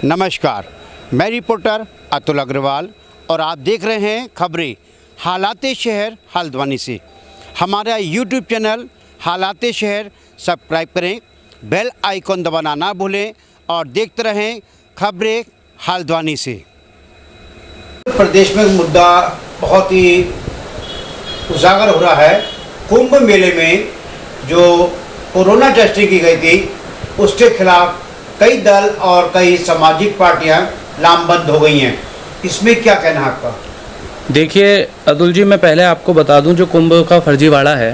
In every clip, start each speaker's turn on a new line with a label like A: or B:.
A: नमस्कार, मैं रिपोर्टर अतुल अग्रवाल और आप देख रहे हैं खबरें हालात शहर हल्द्वानी से। हमारा यूट्यूब चैनल हालात शहर सब्सक्राइब करें, बेल आइकॉन दबाना ना भूलें और देखते रहें खबरें हल्द्वानी से। प्रदेश में मुद्दा बहुत ही उजागर हो रहा है। कुंभ मेले में जो कोरोना टेस्टिंग की गई थी उसके खिलाफ कई दल और कई सामाजिक पार्टियां लामबंद हो गई हैं। इसमें क्या कहना है आपका?
B: देखिए अतुल जी, मैं पहले आपको बता दूं, जो कुंभ का फर्जीवाड़ा है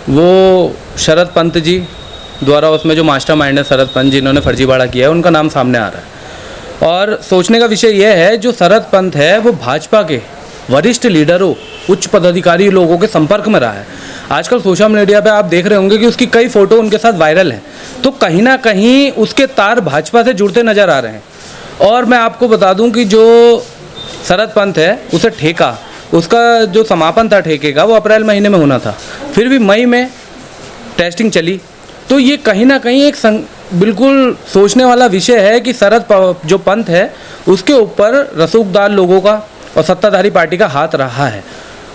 B: वो शरद पंत जी द्वारा, उसमें जो मास्टरमाइंड है शरद पंत, जिन्होंने फर्जीवाड़ा किया है उनका नाम सामने आ रहा है। और सोचने का विषय यह है, जो शरद पंत है वो भाजपा के वरिष्ठ लीडरों, उच्च पदाधिकारी लोगों के संपर्क में रहा है। आजकल सोशल मीडिया पे आप देख रहे होंगे कि उसकी कई फ़ोटो उनके साथ वायरल हैं, तो कहीं ना कहीं उसके तार भाजपा से जुड़ते नज़र आ रहे हैं। और मैं आपको बता दूं कि जो शरद पंत है उसे ठेका, उसका जो समापन था ठेके का, वो अप्रैल महीने में होना था, फिर भी मई में टेस्टिंग चली। तो ये कहीं ना कहीं एक बिल्कुल सोचने वाला विषय है कि शरद जो पंत है उसके ऊपर रसूखदार लोगों का और सत्ताधारी पार्टी का हाथ रहा है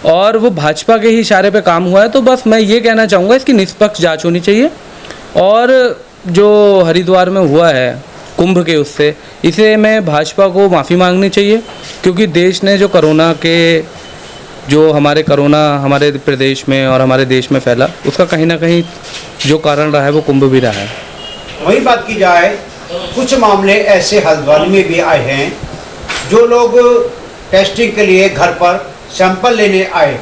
B: और वो भाजपा के ही इशारे पे काम हुआ है। तो बस मैं ये कहना चाहूँगा, इसकी निष्पक्ष जांच होनी चाहिए। और जो हरिद्वार में हुआ है कुंभ के, उससे इसे मैं भाजपा को माफ़ी मांगनी चाहिए, क्योंकि देश ने जो कोरोना हमारे प्रदेश में और हमारे देश में फैला, उसका कहीं ना कहीं जो कारण रहा है वो कुंभ भी रहा है।
A: वही बात की जाए, कुछ मामले ऐसे हल्द्वानी में भी आए हैं, जो लोग टेस्टिंग के लिए घर पर सैंपल लेने आए,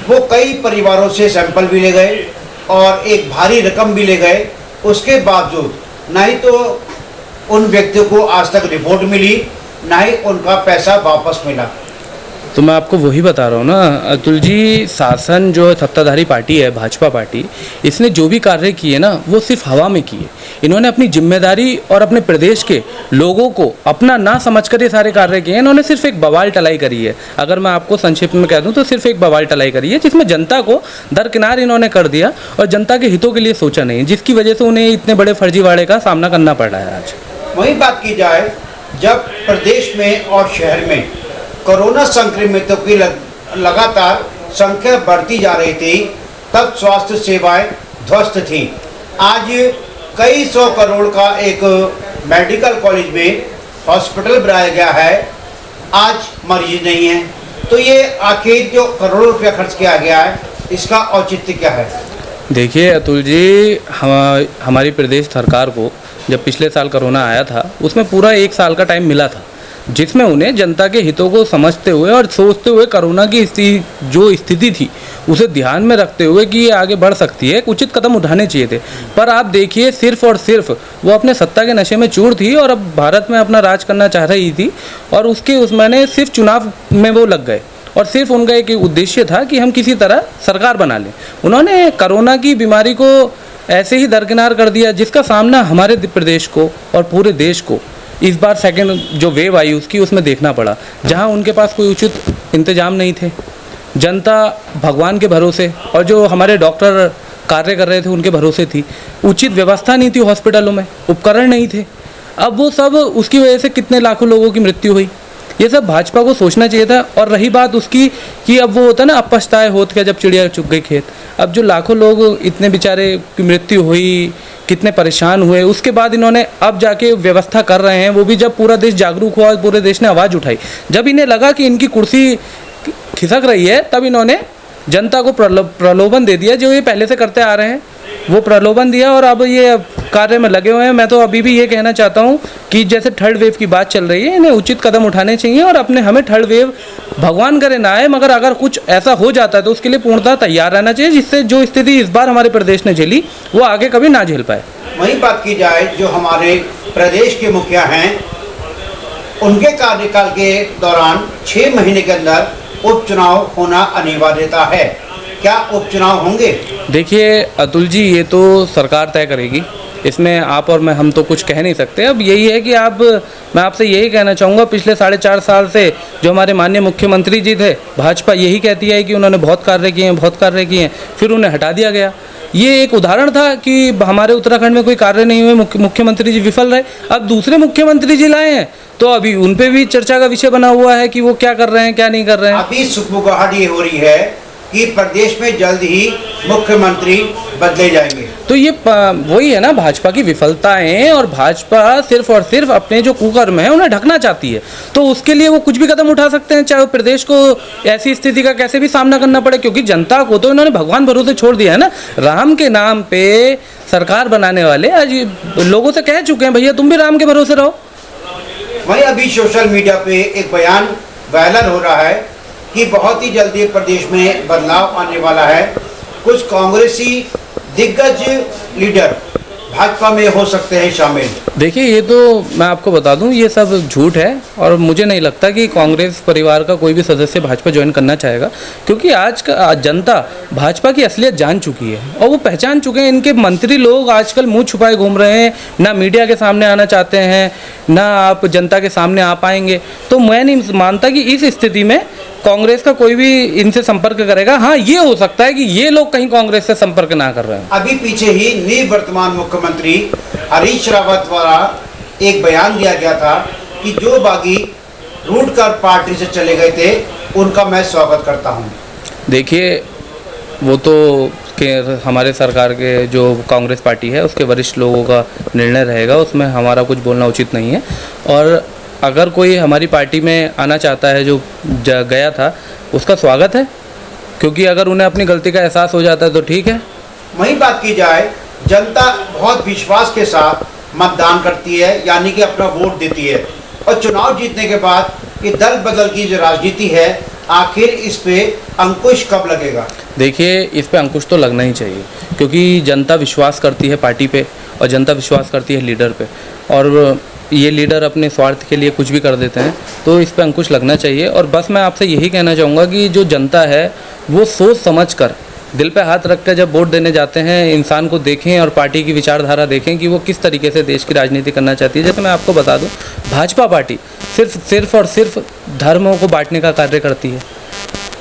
A: वो कई परिवारों से सैंपल भी ले गए और एक भारी रकम भी ले गए। उसके बावजूद ना ही तो उन व्यक्तियों को आज तक रिपोर्ट मिली, ना ही उनका पैसा वापस मिला।
B: तो मैं आपको वही बता रहा हूँ ना अतुल जी, शासन जो सत्ताधारी पार्टी है भाजपा पार्टी, इसने जो भी कार्य किए ना वो सिर्फ हवा में किए। इन्होंने अपनी जिम्मेदारी और अपने प्रदेश के लोगों को अपना ना समझकर ये सारे कार्य किए। इन्होंने सिर्फ एक बवाल टलाई करी है। अगर मैं आपको संक्षिप्त में कह दूँ तो सिर्फ एक बवाल टलाई करी है, जिसमें जनता को दरकिनार इन्होंने कर दिया और जनता के हितों के लिए सोचा नहीं, जिसकी वजह से उन्हें इतने बड़े फर्जीवाड़े का सामना करना पड़ रहा है आज।
A: वही बात की जाए, जब प्रदेश में और शहर में कोरोना संक्रमितों की लगातार संख्या बढ़ती जा रही थी, तब स्वास्थ्य सेवाएं ध्वस्त थीं। आज कई 100 करोड़ का एक मेडिकल कॉलेज में हॉस्पिटल बनाया गया है, आज मरीज नहीं है। तो ये आखिर जो करोड़ों रुपया खर्च किया गया है, इसका औचित्य क्या है?
B: देखिए अतुल जी, हमारी प्रदेश सरकार को जब पिछले साल कोरोना आया था, उसमें पूरा 1 साल का टाइम मिला था, जिसमें उन्हें जनता के हितों को समझते हुए और सोचते हुए कोरोना की जो स्थिति थी उसे ध्यान में रखते हुए कि ये आगे बढ़ सकती है, उचित कदम उठाने चाहिए थे। पर आप देखिए, सिर्फ और सिर्फ वो अपने सत्ता के नशे में चूर थी और अब भारत में अपना राज करना चाह रही थी, और उसमें सिर्फ चुनाव में वो लग गए और सिर्फ उनका एक उद्देश्य था कि हम किसी तरह सरकार बना लें। उन्होंने कोरोना की बीमारी को ऐसे ही दरकिनार कर दिया, जिसका सामना हमारे प्रदेश को और पूरे देश को इस बार सेकंड जो वेव आई उसमें देखना पड़ा, जहां उनके पास कोई उचित इंतजाम नहीं थे। जनता भगवान के भरोसे और जो हमारे डॉक्टर कार्य कर रहे थे उनके भरोसे थी। उचित व्यवस्था नहीं थी हॉस्पिटलों में, उपकरण नहीं थे। अब वो सब, उसकी वजह से कितने लाखों लोगों की मृत्यु हुई। ये सब भाजपा को सोचना चाहिए था। और रही बात उसकी कि अब वो होता है ना, अब पछताए होत क्या जब चिड़िया चुग गई खेत। अब जो लाखों लोग इतने बेचारे की मृत्यु हुई, कितने परेशान हुए, उसके बाद इन्होंने अब जाके व्यवस्था कर रहे हैं, वो भी जब पूरा देश जागरूक हुआ, पूरे देश ने आवाज़ उठाई। जब इन्हें लगा कि इनकी कुर्सी खिसक रही है, तब इन्होंने जनता को प्रलोभन दे दिया, जो ये पहले से करते आ रहे हैं, वो प्रलोभन दिया और अब ये कार्य में लगे हुए हैं। मैं तो अभी भी ये कहना चाहता हूँ कि जैसे थर्ड वेव की बात चल रही है, इन्हें उचित कदम उठाने चाहिए और हमें थर्ड वेव भगवान करे ना आए, मगर अगर कुछ ऐसा हो जाता है तो उसके लिए पूर्णतः तैयार रहना चाहिए, जिससे जो स्थिति इस बार हमारे प्रदेश ने झेली वो आगे कभी ना झेल पाए।
A: वही बात की जाए, जो हमारे प्रदेश के मुखिया हैं, उनके कार्यकाल के दौरान 6 महीने के अंदर उपचुनाव होना अनिवार्यता है। क्या उपचुनाव होंगे? देखिए
B: अतुल जी, ये तो सरकार तय करेगी, इसमें आप और मैं, हम तो कुछ कह नहीं सकते। अब यही है कि मैं आपसे यही कहना चाहूँगा, पिछले 4.5 साल से जो हमारे माननीय मुख्यमंत्री जी थे, भाजपा यही कहती है कि उन्होंने बहुत कार्य किए हैं, फिर उन्हें हटा दिया गया। ये एक उदाहरण था कि हमारे उत्तराखंड में कोई कार्य नहीं हुए, मुख्यमंत्री जी विफल रहे। अब दूसरे मुख्यमंत्री जी लाए हैं तो अभी उन पे भी चर्चा का विषय बना हुआ है कि वो क्या कर रहे हैं, क्या नहीं कर रहे हैं।
A: अभी सुखबुगाहट ये हो रही है कि प्रदेश में जल्द ही मुख्यमंत्री बदले जाएंगे।
B: तो ये वही है ना, भाजपा की विफलताएं, और भाजपा सिर्फ और सिर्फ अपने जो कुकर्म है उन्हें ढकना चाहती है। तो उसके लिए वो कुछ भी कदम उठा सकते हैं, चाहे वो प्रदेश को ऐसी स्थिति का कैसे भी सामना करना पड़े, क्योंकि जनता को तो इन्होंने भगवान भरोसे छोड़ दिया है ना। राम के नाम पे सरकार बनाने वाले आज लोगों से कह चुके हैं, भैया तुम भी राम के भरोसे रहो।
A: वहीं अभी सोशल मीडिया पे एक बयान वायरल हो रहा है कि बहुत ही जल्दी प्रदेश में बदलाव आने वाला है। कुछ कांग्रेसी दिग्गज लीडर भाजपा में हो सकते हैं शामिल। देखिए,
B: ये तो मैं आपको बता दूं, ये सब झूठ है और मुझे नहीं लगता कि कांग्रेस परिवार का कोई भी सदस्य भाजपा ज्वाइन करना चाहेगा, क्योंकि आज का जनता भाजपा की असलियत जान चुकी है और वो पहचान चुके हैं। इनके मंत्री लोग आजकल मुंह छुपाए घूम रहे हैं, ना मीडिया के सामने आना चाहते हैं, ना आप जनता के सामने आ पाएंगे। तो मैं नहीं मानता कि इस स्थिति में कांग्रेस का कोई भी इनसे संपर्क करेगा। हाँ, ये हो सकता है कि ये लोग कहीं कांग्रेस से संपर्क ना कर रहे हैं।
A: अभी पीछे ही निवर्तमान मुख्यमंत्री हरीश रावत द्वारा एक बयान दिया गया था कि जो बागी रूट कर पार्टी से चले गए थे उनका मैं स्वागत करता हूं।
B: देखिए, वो तो हमारे सरकार के जो कांग्रेस पार्टी है उसके वरिष्ठ लोगों का निर्णय रहेगा, उसमें हमारा कुछ बोलना उचित नहीं है। और अगर कोई हमारी पार्टी में आना चाहता है जो गया था, उसका स्वागत है, क्योंकि अगर उन्हें अपनी गलती का एहसास हो जाता है तो ठीक है।
A: वहीं बात की जाए, जनता बहुत विश्वास के साथ मतदान करती है, यानी कि अपना वोट देती है, और चुनाव जीतने के बाद ये दल बदल की जो राजनीति है, आखिर इस पे अंकुश कब लगेगा?
B: देखिए, इस पे अंकुश तो लगना ही चाहिए, क्योंकि जनता विश्वास करती है पार्टी पे और जनता विश्वास करती है लीडर पे, और ये लीडर अपने स्वार्थ के लिए कुछ भी कर देते हैं, तो इस पे अंकुश लगना चाहिए। और बस मैं आपसे यही कहना चाहूँगा कि जो जनता है वो सोच समझ कर, दिल पे हाथ रख कर जब वोट देने जाते हैं, इंसान को देखें और पार्टी की विचारधारा देखें कि वो किस तरीके से देश की राजनीति करना चाहती है। जैसे मैं आपको बता दूं, भाजपा पार्टी सिर्फ और सिर्फ धर्मों को बांटने का कार्य करती है,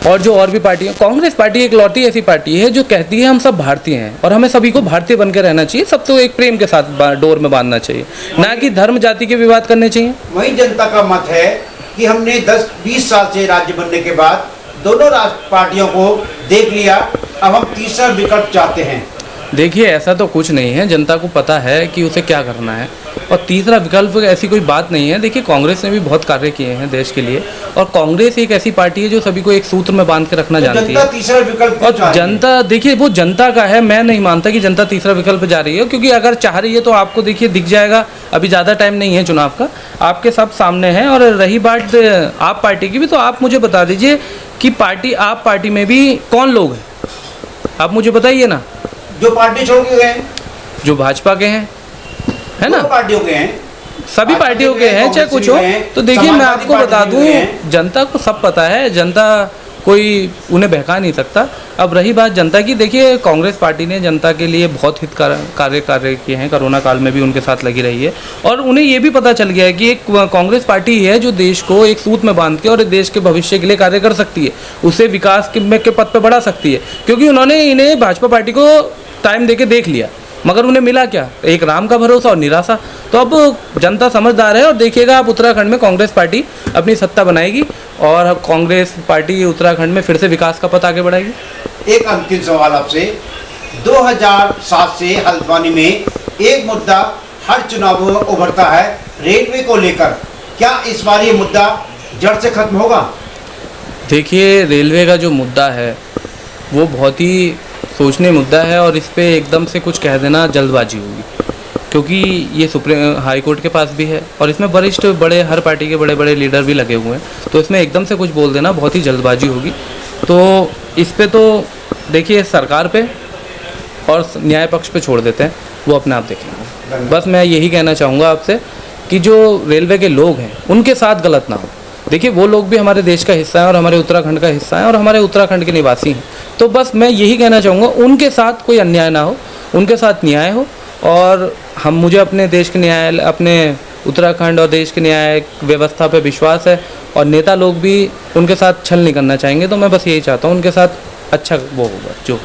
B: और जो और भी पार्टी है, कांग्रेस पार्टी एक लौटी ऐसी पार्टी है जो कहती है हम सब भारतीय हैं और हमें सभी को भारतीय बन के रहना चाहिए, सबको एक प्रेम के साथ डोर में बांधना चाहिए, ना कि धर्म जाति के विवाद करने चाहिए।
A: वही जनता का मत है कि हमने 10-20 साल से राज्य बनने के बाद दोनों पार्टियों को देख लिया, अब हम तीसरा विकल्प चाहते हैं।
B: देखिए, ऐसा तो कुछ नहीं है, जनता को पता है कि उसे क्या करना है, और तीसरा विकल्प ऐसी कोई बात नहीं है। देखिए, कांग्रेस ने भी बहुत कार्य किए हैं देश के लिए, और कांग्रेस एक ऐसी पार्टी है जो सभी को एक सूत्र में बांध के रखना जानती है।
A: तीसरा विकल्प
B: और जनता, देखिए, वो जनता का है, मैं नहीं मानता कि जनता तीसरा विकल्प जा रही है, क्योंकि अगर चाह रही है तो आपको देखिए दिख जाएगा। अभी ज़्यादा टाइम नहीं है चुनाव का, आपके सब सामने है। और रही बात आप पार्टी की भी, तो आप मुझे बता दीजिए कि पार्टी, आप पार्टी में भी कौन लोग हैं, आप मुझे बताइए ना।
A: जो पार्टी छोड़ के गए,
B: जो भाजपा के हैं, है ना,
A: पार्टियों के हैं,
B: सभी पार्टियों के हैं, चाहे कुछ हो। तो देखिए, मैं आपको बता दूं, जनता को सब पता है, जनता कोई उन्हें बहका नहीं सकता। अब रही बात जनता की, देखिए, कांग्रेस पार्टी ने जनता के लिए बहुत हित कार्य किए हैं, कोरोना काल में भी उनके साथ लगी रही है, और उन्हें ये भी पता चल गया है कि एक कांग्रेस पार्टी है जो देश को एक सूत्र में बांध के और देश के भविष्य के लिए कार्य कर सकती है, उसे विकास के पथ पर बढ़ा सकती है, क्योंकि उन्होंने इन्हें भाजपा पार्टी को टाइम देके देख लिया, मगर उन्हें मिला क्या? एक राम का भरोसा और निराशा। तो अब जनता समझदार है, और देखिएगा आप उत्तराखंड में कांग्रेस पार्टी अपनी सत्ता बनाएगी और कांग्रेस पार्टी उत्तराखंड में फिर से विकास का पथ आगे बढ़ाएगी।
A: एक अंतिम सवाल आपसे, 2007 से हल्द्वानी में एक मुद्दा हर चुनाव में उभरता है, रेलवे को लेकर, क्या इस बार ये मुद्दा जड़ से खत्म होगा?
B: देखिए, रेलवे का जो मुद्दा है वो बहुत ही सोचने मुद्दा है, और इस पे एकदम से कुछ कह देना जल्दबाजी होगी, क्योंकि ये सुप्रीम हाई कोर्ट के पास भी है और इसमें वरिष्ठ बड़े हर पार्टी के बड़े बड़े लीडर भी लगे हुए हैं, तो इसमें एकदम से कुछ बोल देना बहुत ही जल्दबाजी होगी। तो इस पे तो देखिए सरकार पे और न्याय पक्ष पे छोड़ देते हैं, वो अपने आप देखेंगे। बस मैं यही कहना चाहूँगा आपसे कि जो रेलवे के लोग हैं उनके साथ गलत ना हो। देखिए, वो लोग भी हमारे देश का हिस्सा है और हमारे उत्तराखंड का हिस्सा है और हमारे उत्तराखंड के निवासी हैं, तो बस मैं यही कहना चाहूँगा उनके साथ कोई अन्याय ना हो, उनके साथ न्याय हो। और मुझे अपने देश के न्याय, अपने उत्तराखंड और देश के न्याय व्यवस्था पे विश्वास है, और नेता लोग भी उनके साथ छल नहीं करना चाहेंगे, तो मैं बस यही चाहता हूँ उनके साथ अच्छा वो होगा जो।